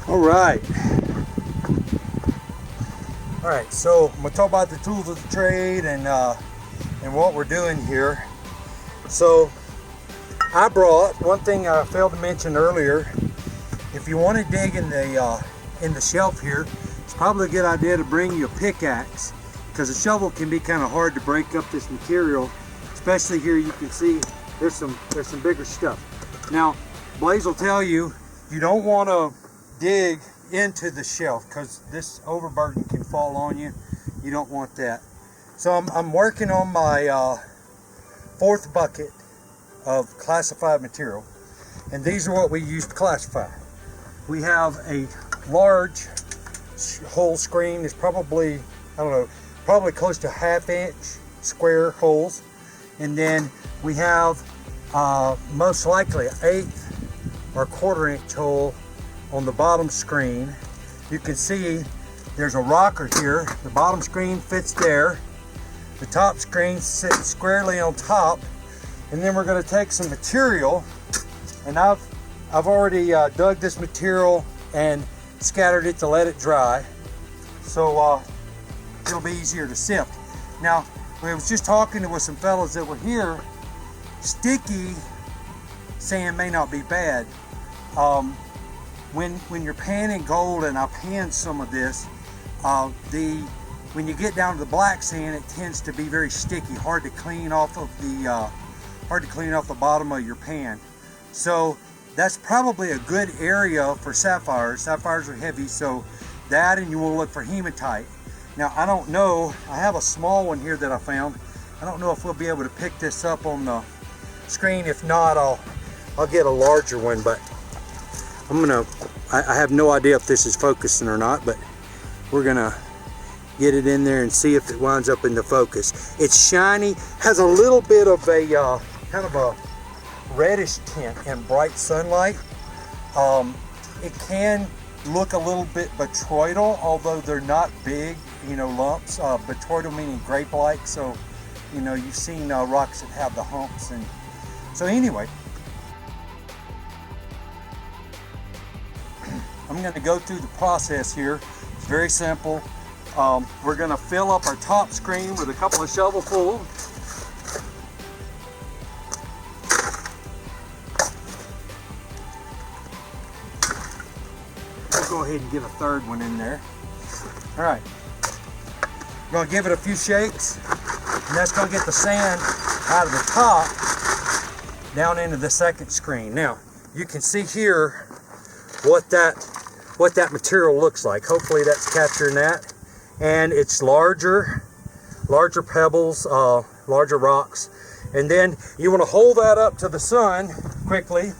All right, so I'm gonna talk about the tools of the trade and what we're doing here. So I brought one thing I failed to mention earlier. If you want to dig in the shelf here, it's probably a good idea to bring you a pickaxe, because a shovel can be kind of hard to break up this material. Especially here, you can see there's some bigger stuff. Now, Blaze will tell you, you don't want to dig into the shelf because this overburden can fall on you. You don't want that. So I'm working on my fourth bucket of classified material, and these are what we use to classify. We have a large hole screen. It's probably, I don't know, probably close to 1/2 inch square holes, and then we have most likely an 1/8 or 1/4 inch hole on the bottom screen. You can see there's a rocker here. The bottom screen fits there. The top screen sits squarely on top, and then we're going to take some material, and I've already dug this material and scattered it to let it dry, so it'll be easier to sift. Now, I was just talking with some fellas that were here. Sticky sand may not be bad. When you're panning gold, and I pan some of this, when you get down to the black sand, it tends to be very sticky, hard to clean off of the bottom of your pan. So that's probably a good area for sapphires. Sapphires are heavy, so that, and you will look for hematite. Now, I don't know, I have a small one here that I found. I don't know if we'll be able to pick this up on the screen. If not, I'll get a larger one, but I have no idea if this is focusing or not, but we're gonna get it in there and see if it winds up in the focus. It's shiny, has a little bit of a kind of a reddish tint in bright sunlight. It can look a little bit botryoidal, although they're not big, lumps. Botryoidal meaning grape-like, so you've seen rocks that have the humps. And so anyway, I'm going to go through the process here. It's very simple. We're going to fill up our top screen with a couple of shovelfuls. We'll go ahead and get a third one in there. All right. We're going to give it a few shakes, and that's going to get the sand out of the top down into the second screen. Now, you can see here what that material looks like. Hopefully that's capturing that. And it's larger pebbles, larger rocks. And then you want to hold that up to the sun quickly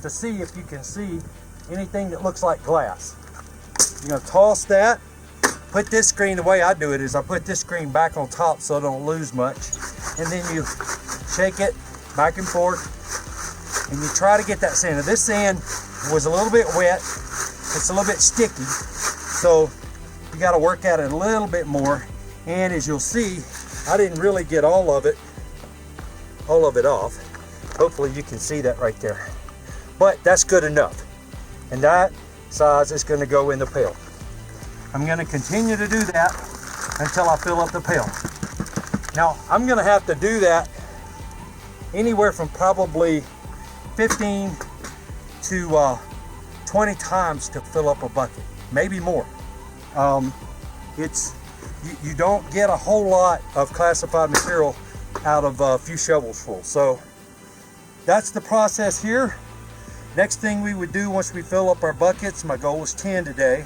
to see if you can see anything that looks like glass. You're going to toss that. Put this screen, the way I do it is I put this screen back on top so I don't lose much. And then you shake it back and forth, and you try to get that sand. Now, this sand was a little bit wet. It's a little bit sticky, so you got to work at it a little bit more. And as you'll see, I didn't really get all of it off. Hopefully you can see that right there, but that's good enough, and that size is going to go in the pail. I'm going to continue to do that until I fill up the pail. Now, I'm going to have to do that anywhere from probably 15 to 20 times to fill up a bucket, maybe more. You don't get a whole lot of classified material out of a few shovels full. So that's the process here. Next thing we would do once we fill up our buckets, my goal was 10 today,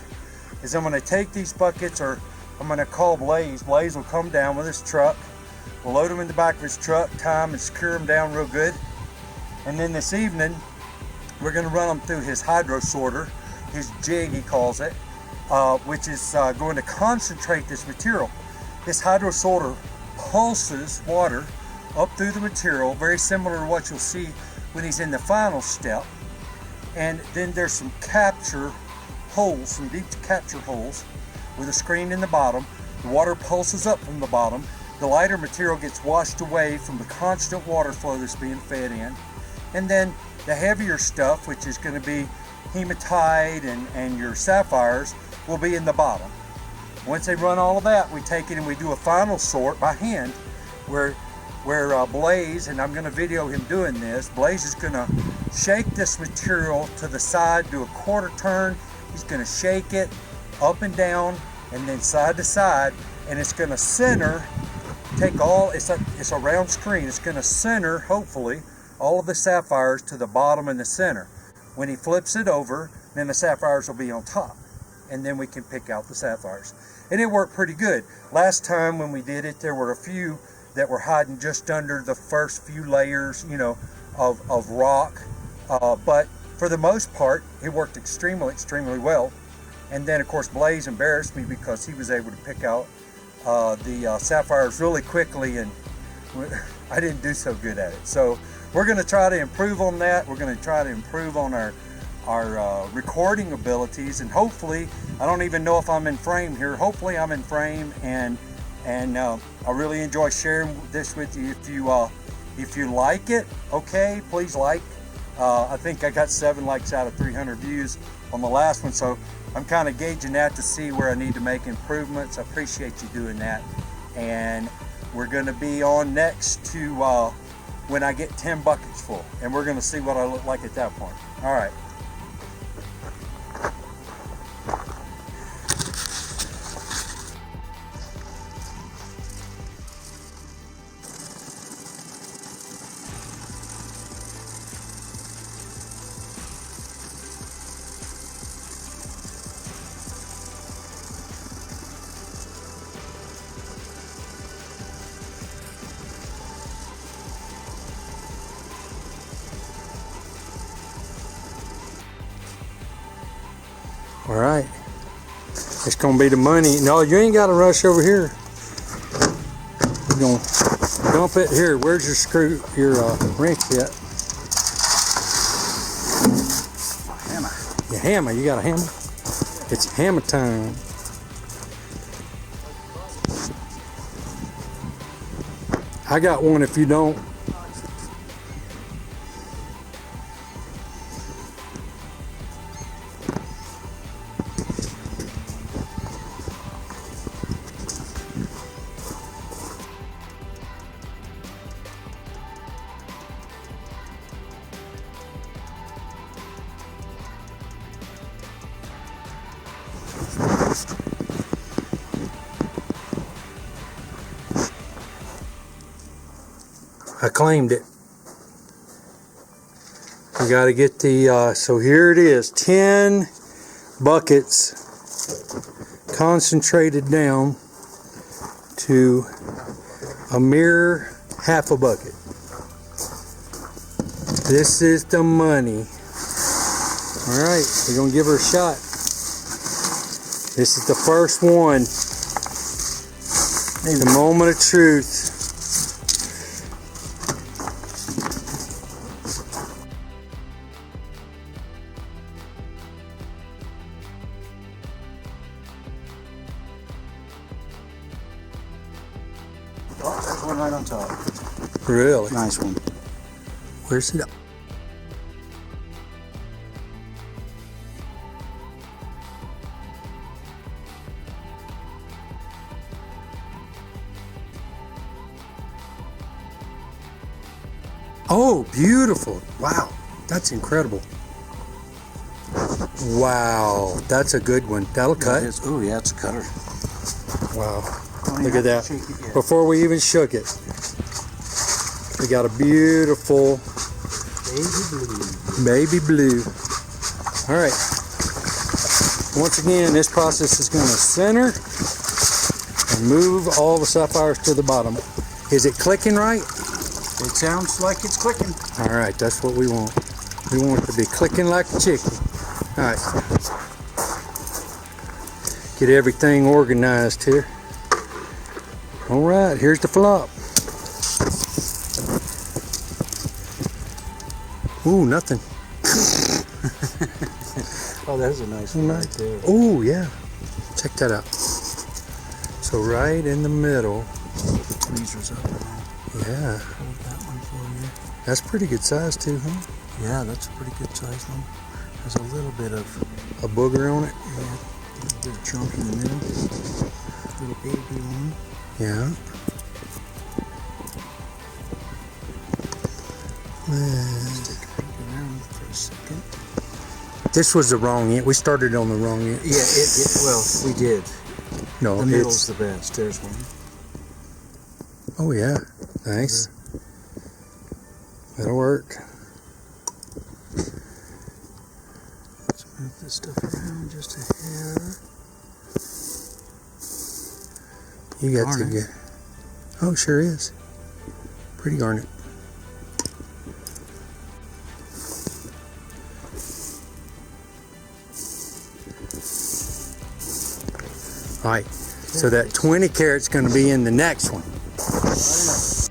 is I'm going to take these buckets, or I'm going to call Blaze. Blaze will come down with his truck. We'll load them in the back of his truck, tie them and secure them down real good. And then this evening, we're going to run them through his hydro sorter, his jig he calls it, which is going to concentrate this material. This hydro sorter pulses water up through the material, very similar to what you'll see when he's in the final step. And then there's some capture holes, some deep capture holes with a screen in the bottom. The water pulses up from the bottom. The lighter material gets washed away from the constant water flow that's being fed in. And then the heavier stuff, which is going to be hematite and your sapphires will be in the bottom. Once they run all of that, we take it and we do a final sort by hand where Blaze, and I'm going to video him doing this, Blaze is going to shake this material to the side, do a quarter turn. He's going to shake it up and down and then side to side, and it's going to center, take all, it's a round screen, it's going to center, hopefully, all of the sapphires to the bottom and the center. When he flips it over, then the sapphires will be on top, and then we can pick out the sapphires. And it worked pretty good. Last time when we did it, there were a few that were hiding just under the first few layers, you know, of rock. But for the most part, it worked extremely well. And then of course Blaze embarrassed me because he was able to pick out the sapphires really quickly, and I didn't do so good at it. So we're going to try to improve on that. We're going to try to improve on our recording abilities, and hopefully, I don't even know if I'm in frame here. Hopefully I'm in frame, and I really enjoy sharing this with you. If you like it, okay, please like. I think I got 7 likes out of 300 views on the last one, so I'm kind of gauging that to see where I need to make improvements. I appreciate you doing that, and we're going to be on next to when I get 10 buckets full, and we're going to see what I look like at that point. All right. All right, it's gonna be the money. No, you ain't got to rush over here. You're gonna dump it here. Where's your screw, your wrench at? Hammer. Your hammer. You got a hammer? It's hammer time. I got one if you don't. I claimed it. We got to get the, so here it is, 10 buckets concentrated down to a mere half a bucket. This is the money. All right, we're going to give her a shot. This is the first one. The moment of truth. Oh, there's one right on top. Really? Nice one. Where's it? Oh, beautiful. Wow, that's incredible. Wow, that's a good one. That'll cut. Oh yeah, it's a cutter. Wow, look at that. Before we even shook it, we got a beautiful baby blue. All right. Once again, this process is going to center and move all the sapphires to the bottom. Is it clicking right? It sounds like it's clicking. All right, that's what we want. We want it to be clicking like a chicken. All right. Get everything organized here. All right, here's the flop. Ooh, nothing. Oh, there's a nice one right there. Oh, yeah. Check that out. So right in the middle. Tweezers up there. Yeah. Hold that one for you. That's pretty good size too, huh? Yeah, that's a pretty good size one. There's a little bit of a booger on it. a little bit of chunk in the middle. Little baby one. Yeah. Stick it around for a second. This was the wrong end. We started on the wrong end. Yeah, well, we did. No, The middle's the best. There's one. Oh yeah, nice. That'll work. Let's move this stuff around just a hair. You got to Garnet. get. Oh, sure is. Pretty garnet. All right, so that 20 carat's going to be in the next one.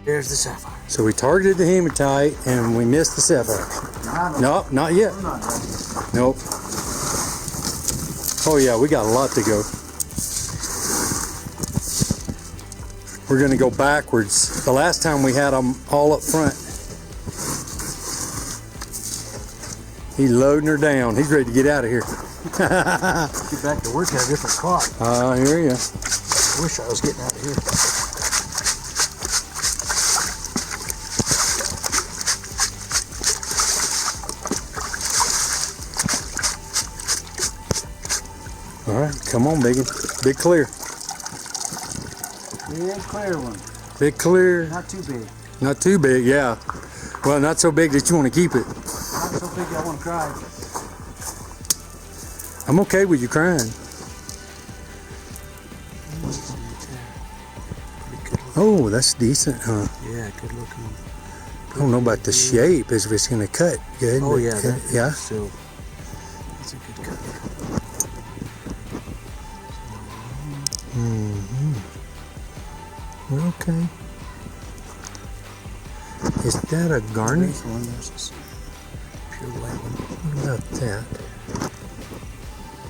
There's the sapphire. So we targeted the hematite and we missed the sapphire. No, not yet. Nope. Oh yeah, we got a lot to go. We're going to go backwards. The last time we had them all up front. He's loading her down. He's ready to get out of here. Get back to work at a different spot. I hear you. I wish I was getting out of here. All right, come on, big clear. Big clear one. Big clear. Not too big. Not too big, yeah. Well, not so big that you want to keep it. Not so big I want to cry. I'm okay with you crying. Oh, that's decent, huh? Yeah, good looking. I don't know about the shape, if it's going to cut good. Oh but, yeah, yeah. still, that's a good cut. Mm-hmm. Okay. Is that a garnet? There's one. There's this pure white one. What about that?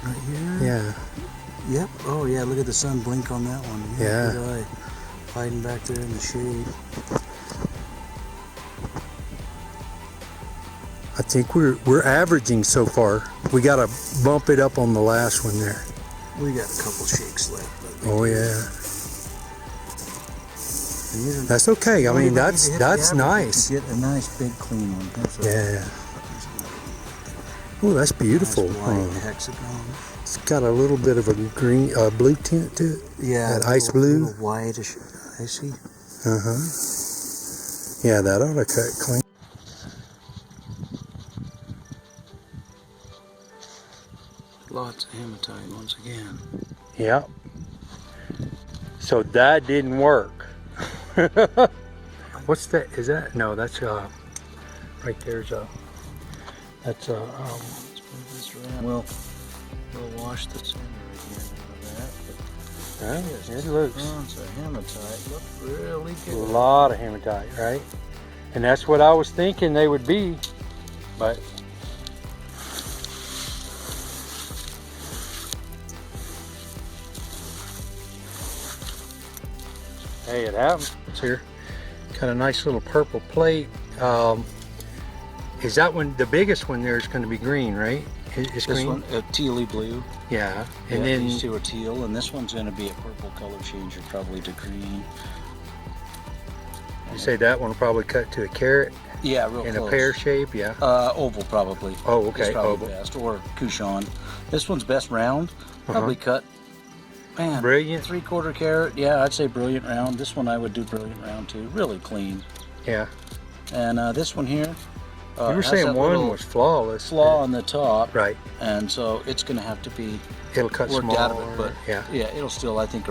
Right here. Yeah. Yep. Oh yeah, look at the sun blink on that one. Yeah. Good eye. Hiding back there in the shade. I think we're averaging so far. We got to bump it up on the last one there. We got a couple shakes left. But Oh yeah. and you don't- That's okay. I you don't mean, even need to hit the that's average. nice. You get a nice big clean one. That's a Yeah. Oh, that's beautiful. Nice white hexagon. It's got a little bit of a green, blue tint to it. Yeah. That ice blue. Little whitish, icy. Uh-huh. Yeah, that ought to cut clean. Lots of hematite once again. Yep. So that didn't work. What's that? Is that? No, that's right there's that's Let's move this around. We'll wash the center again out of that. it looks Ounce of hematite. Look really a good. lot of hematite, right? And that's what I was thinking they would be, but hey, it happens here. Got a nice little purple plate. Is that one, the biggest one there is going to be green, right? It's This green? one, a tealy blue. Yeah. And Yeah, then, these two are teal, and this one's going to be a purple color changer, probably to green. you say that one will probably cut to a carat Yeah, real in close. a pear shape, yeah? Oval probably. Oh, okay, Is probably oval. best, or Couchon. This one's best round. Probably cut. Man, Brilliant. 3/4 carat. Yeah, I'd say brilliant round. This one I would do brilliant round too. Really clean. Yeah. And this one here. You were has saying that one little was flawless. flaw on the top, Right. and so it's going to have to be It'll cut worked smaller. out of it. But yeah. it'll still, I think,